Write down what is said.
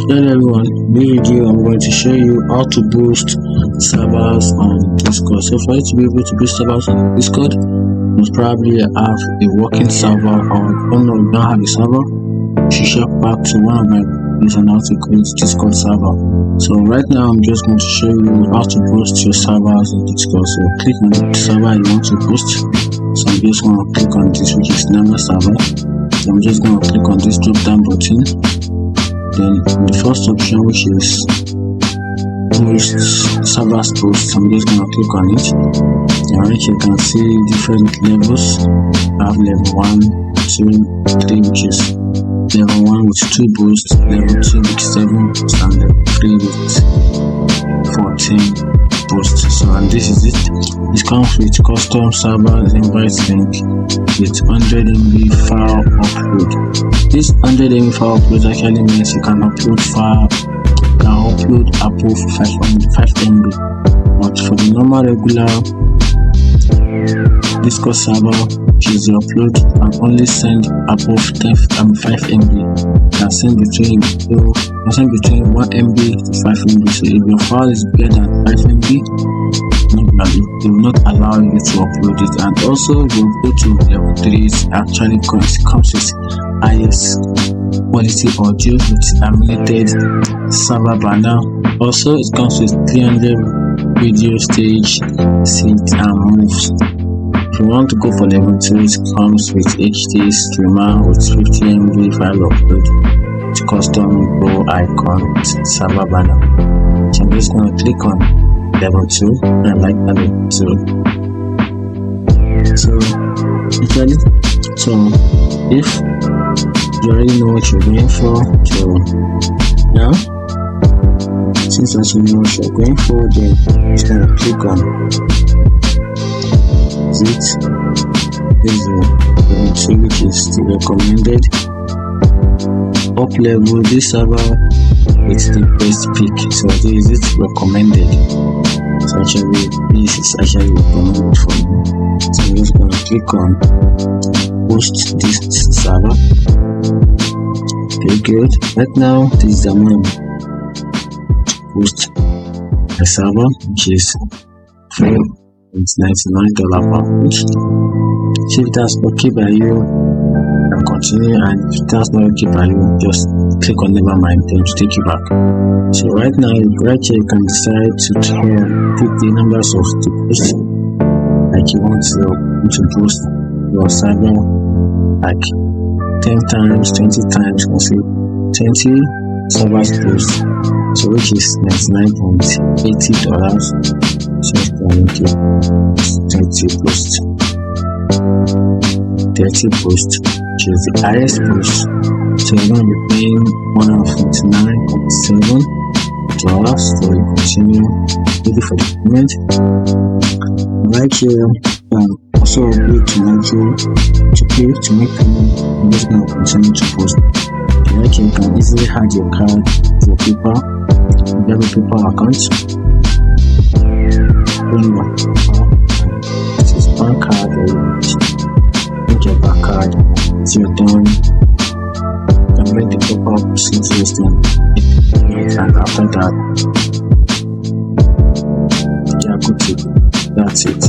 Hello everyone, in this video I'm going to show you how to boost servers on Discord. So for you to be able to boost servers on Discord, you must probably have a working server, or you don't have a server, you should check back to one of my videos on how to create Discord server. So right now I'm just going to show you how to boost your servers in Discord. So click on the server you want to boost. So I'm just going to click on this, which is normal server. So I'm just going to click on this drop down button. Then the first option, which is boost servers boost, I'm just going to click on it. And right here you can see different levels. I have level 1, 2, 3, which is level 1 with 2 boosts, level 2 with 7 boosts, and level 3 with 14 boosts. So and this is it. It comes with custom servers invite link with 100 MB file upload. This 100 MB file upload actually means you can upload file, above 5 MB. But for the normal regular Discord server, which is the upload, and only send above 5 MB. You can send between 1 MB to 5 MB. So if your file is bigger than 5 MB, they will not allow you to upload it. And also if you go to level 3, it actually comes with highest quality audio with laminated server banner. Also it comes with 300 video stage, sync and moves. If you want to go for level 2, it comes with HD streamer with 50 MB file upload with custom go icon with server banner. So I'm just going to click on level 2 and I like that level 2. So if you already know what you're going for, so now since as you know what you're going for, then you're just gonna click on it. This is level 2, which is the recommended. Up level, this server is the best pick, so this is recommended. So actually this is actually recommended for me. So I'm just gonna click on boost this server. Okay, good. Right now this is the one boost the server, which is free. It's $99 per month. So if that's okay by you, and continue, and if that's not okay by you, just click on never mind, then to take you back. So right now, right here you can decide to pick the numbers of the boost, like you want to boost your server like 10 times, 20 times, you can say 20 servers boost, so which is $99.80. So it's going to 20 boost, 30 boost, which is the highest boost. So you're going to be paying $149.7. So you continue waiting for the payment. Right here, also upgrade to module to pay to make payment. I'm just going to continue to post. Right here, you can easily add your card to your PayPal, PayPal account. This is one card, make your back card. It's your done. You can make the PayPal procedures, and after that, yeah, good to go. That's it.